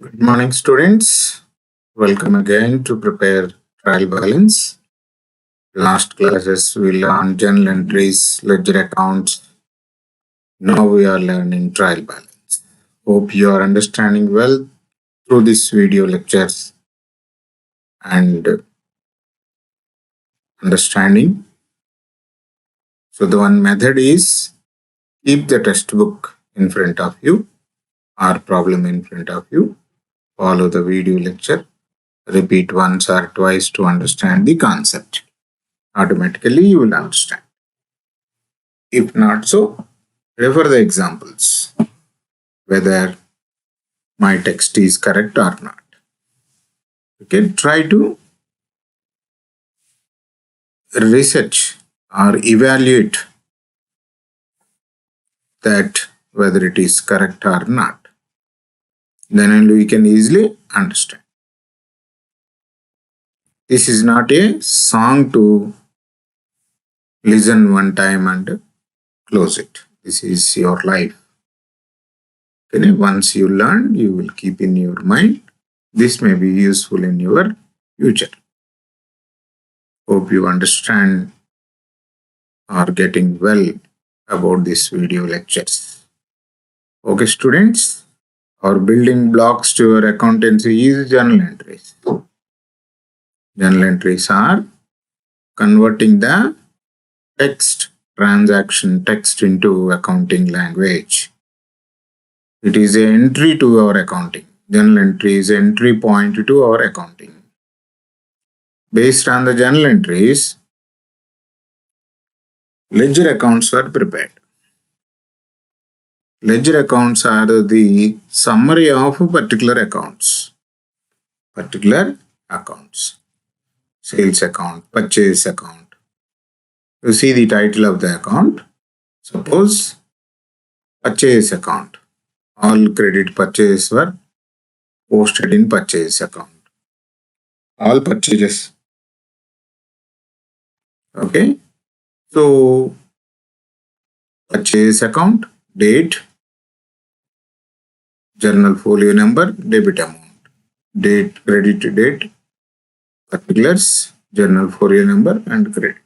Good morning, students. Welcome again to prepare trial balance. Last classes we learned journal entries, ledger accounts. Now we are learning trial balance. Hope you are understanding well through this video lectures and understanding. So the one method is keep the textbook in front of you or problem in front of you. Follow the video lecture. Repeat once or twice to understand the concept. Automatically you will understand. If not so, refer the examples, whether my text is correct or not. Okay, try to research or evaluate that whether it is correct or not. Then only we can easily understand. This is not a song to listen one time and close it. This is your life. Okay, once you learn, you will keep in your mind. This may be useful in your future. Hope you understand or getting well about these video lectures. Okay, students, our building blocks to your accountancy is journal entries. Journal entries are converting the transaction text into accounting language. It is an entry to our accounting. Journal entry is an entry point to our accounting. Based on the journal entries, ledger accounts were prepared. Ledger accounts are the summary of particular accounts. Sales account, purchase account. You see the title of the account. Suppose purchase account. All credit purchases were posted in purchase account. All purchases. Okay. So purchase account, date, journal folio number, debit amount. Date, credit date, particulars, journal folio number and credit.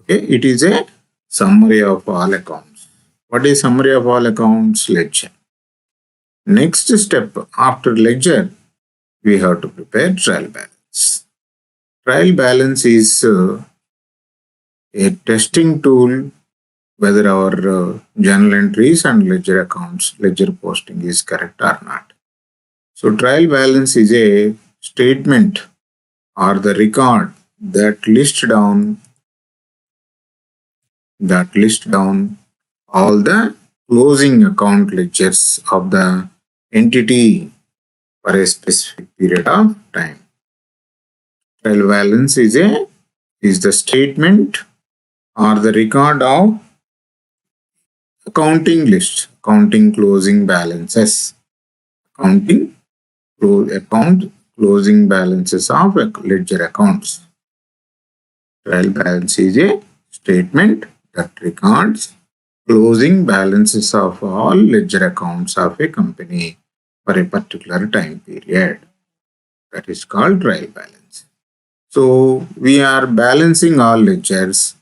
Okay, it is a summary of all accounts. What is summary of all accounts? Ledger. Next step after ledger, we have to prepare trial balance. Trial balance is a testing tool whether our journal entries and ledger accounts, ledger posting is correct or not. So trial balance is a statement or the record that lists down all the closing account ledgers of the entity for a specific period of time. Trial balance is the statement or the record of accounting list, accounting closing balances, account closing balances of ledger accounts. Trial balance is a statement that records closing balances of all ledger accounts of a company for a particular time period. That is called trial balance. So we are balancing all ledgers,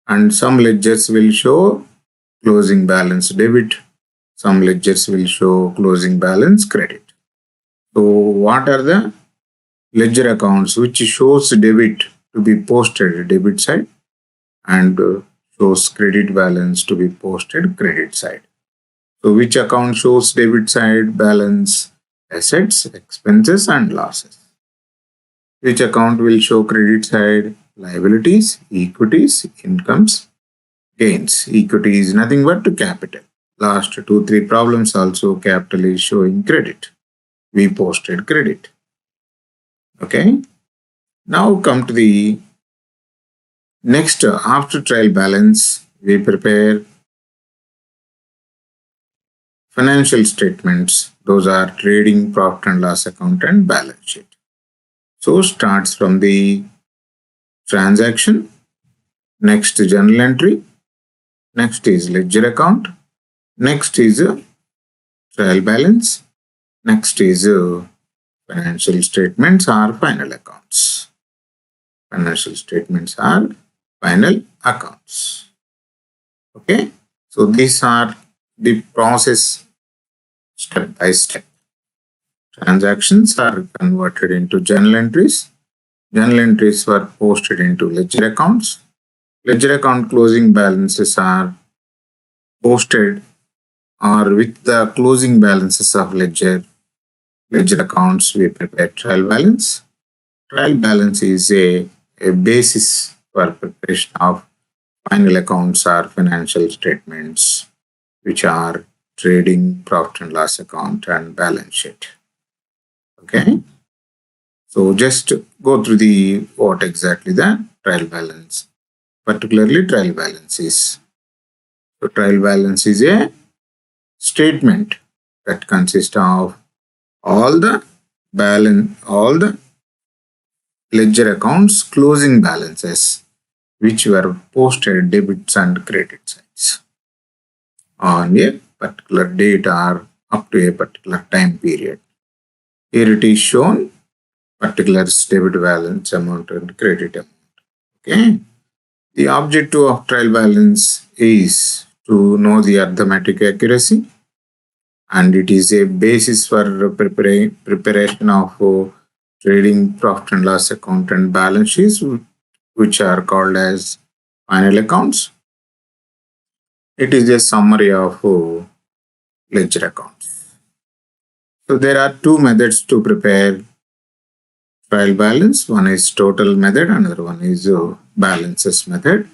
and some ledgers will show closing balance debit, some ledgers will show closing balance credit. So what are the ledger accounts which shows debit to be posted debit side and shows credit balance to be posted credit side? So which account shows debit side balance? Assets, expenses and losses. Which account will show credit side? Liabilities, equities, incomes, gains. Equity is nothing but capital. Last 2-3 problems also capital is showing credit. We posted credit. Okay. Now come to the next. After trial balance, we prepare financial statements. Those are trading, profit and loss account and balance sheet. So starts from the transaction, next journal entry, next is ledger account, next is trial balance, Next is financial statements or final accounts. Financial statements are final accounts. Okay, so these are the process step by step. Transactions are converted into journal entries. Journal entries were posted into ledger accounts. Ledger account closing balances are posted or with the closing balances of ledger accounts we prepare trial balance. Trial balance is a basis for preparation of final accounts or financial statements, which are trading, profit and loss account, and balance sheet. Okay. So just go through the what exactly the trial balance, particularly trial balance is. So trial balance is a statement that consists of all the ledger accounts closing balances which were posted debits and credit sides on a particular date or up to a particular time period. Here it is shown particular debit balance amount and credit amount. Okay. The objective of trial balance is to know the arithmetic accuracy, and it is a basis for preparation of trading, profit and loss account and balance sheets, which are called as final accounts. It is a summary of ledger accounts. So there are two methods to prepare trial balance. One is total method, another one is balances method.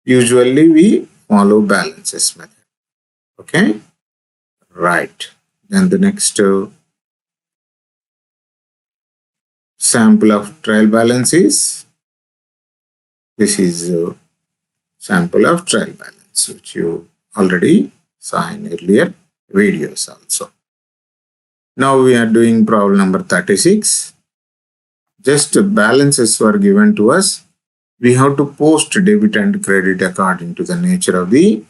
Usually we follow balances method. Okay, right. Then the next sample of trial balance is this is sample of trial balance, which you already saw in earlier videos also. Now we are doing problem number 36. Just balances were given to us. We have to post debit and credit according to the nature of the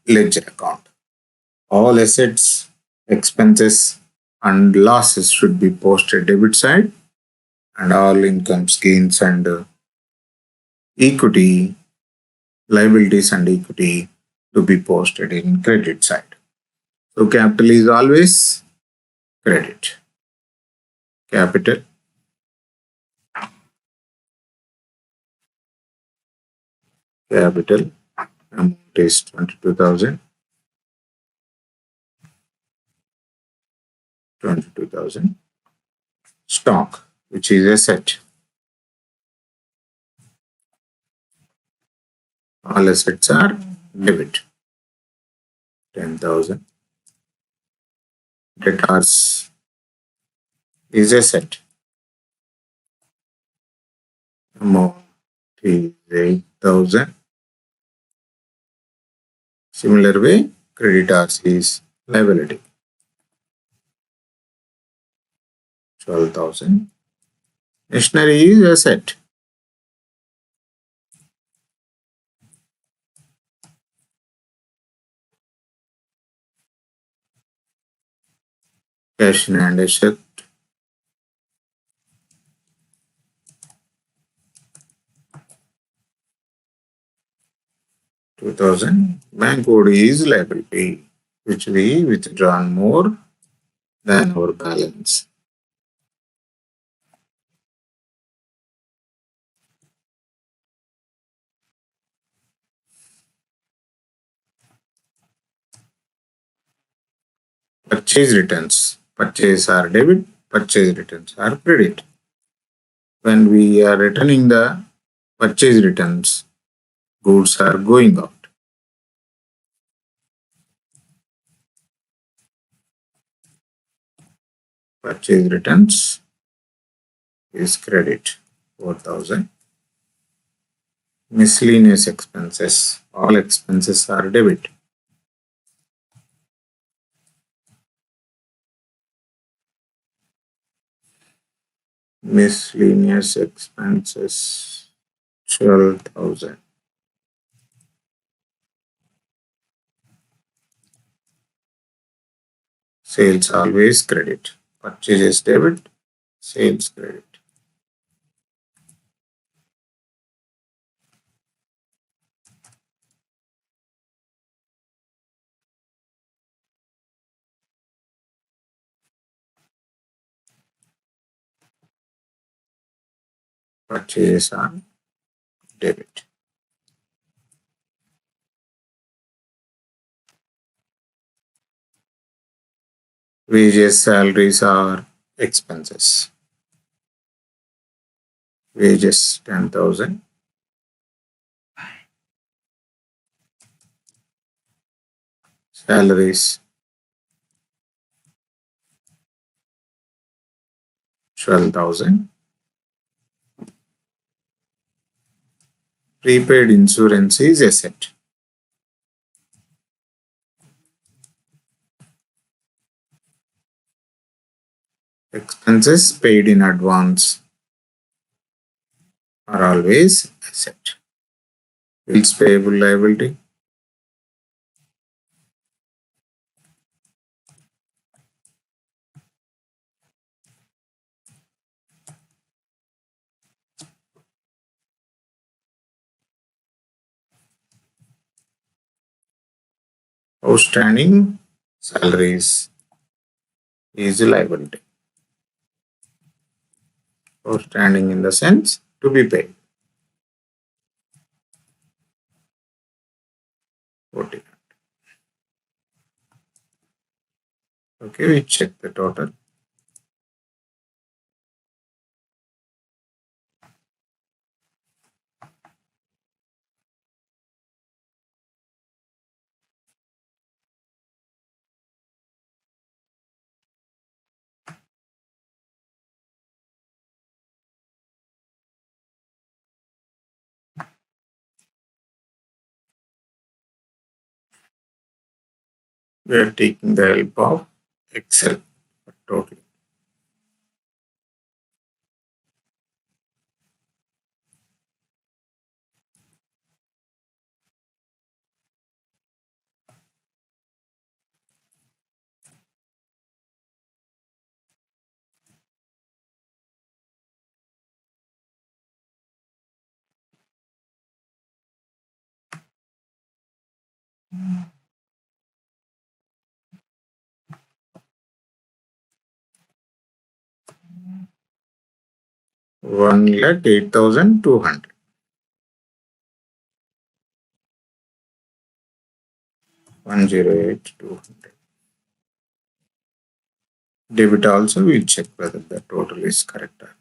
ledger account. All assets, expenses, and losses should be posted debit side, and all incomes, gains, and equity, liabilities, and equity to be posted in credit side. So capital is always credit. Capital amount is 22,000. 22,000. Stock, which is asset. All assets are debit. 10,000. Debtors is asset. Amount is 8,000. Similar way, creditors is liability. 12,000. Machinery is asset. Cash in hand asset. 2,000. Bank code is liability, which we withdrawn more than our balance. Purchase returns. Purchase are debit, purchase returns are credit. When we are returning the purchase returns, goods are going out. Purchase returns is credit, 4,000. Miscellaneous expenses. All expenses are debit. Miscellaneous expenses, 12,000. Sales always credit. Purchases debit, sales credit. Purchases are debit. Wages, salaries are expenses. Wages 10,000. Salaries 12,000. Prepaid insurance is asset. Expenses paid in advance are always asset. Bills payable liability. Outstanding salaries is liability. Outstanding in the sense to be paid. OT. Okay, we check the total. We are taking the help of Excel for total. One lakh 8,200. 108,200. Debit also we'll check whether the total is correct or 'not'.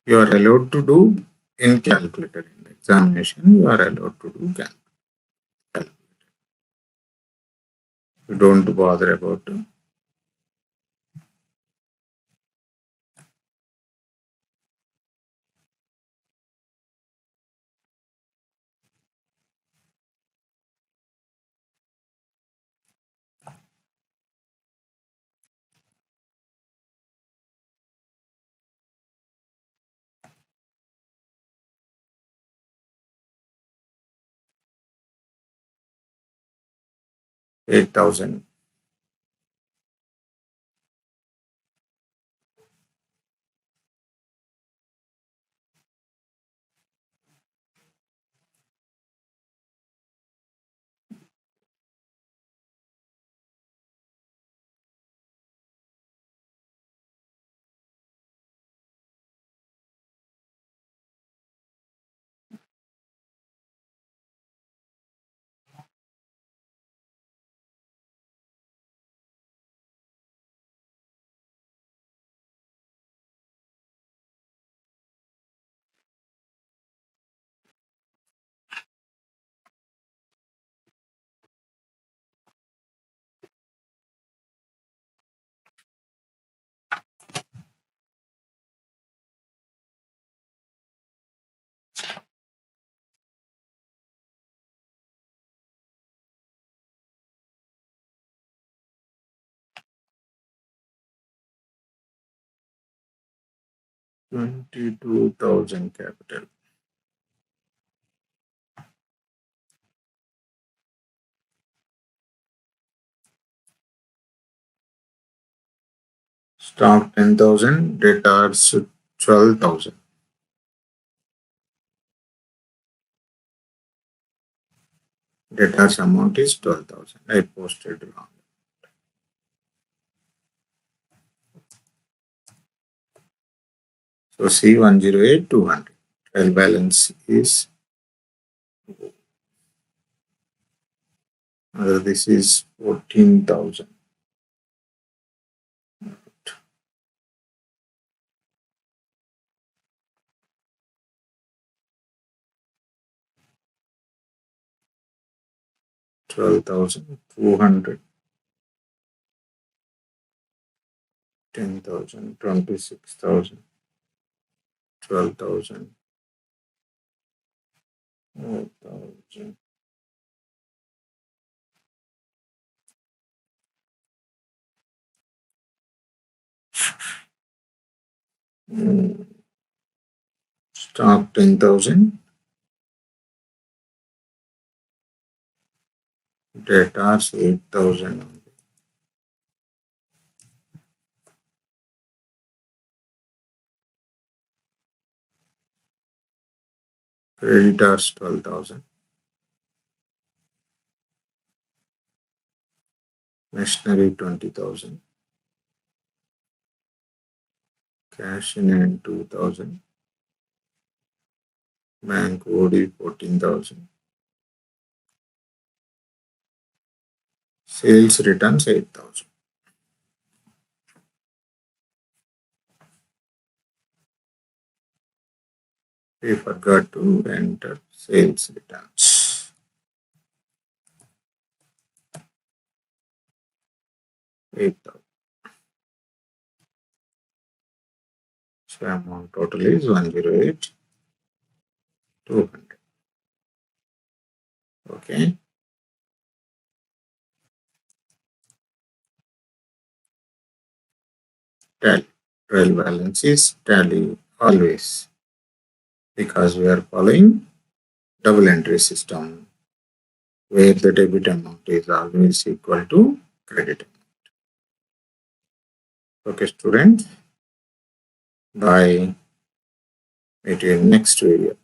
You are allowed to do in calculator. In examination, you are allowed to do calculator. You don't bother about 8,000. 22,000 capital. Stock 10,000, debtors 12,000. Debtors amount is 12,000. I posted wrong. So C108 200. Trial balance is this is 14,000. 12,200. 10,000. 26,000. 12,000. 4,000. Stock 10,000. Debtors 8,000. Creditors 12,000. Machinery 20,000. Cash in hand 2,000. Bank OD 14,000. Sales returns 8,000. We forgot to enter sales returns. 8,000. So amount total is 108 200. Okay. Tally. Trial balance is tally always because we are following double entry system where the debit amount is always equal to credit amount. Okay, students. Bye. Meet you in next video.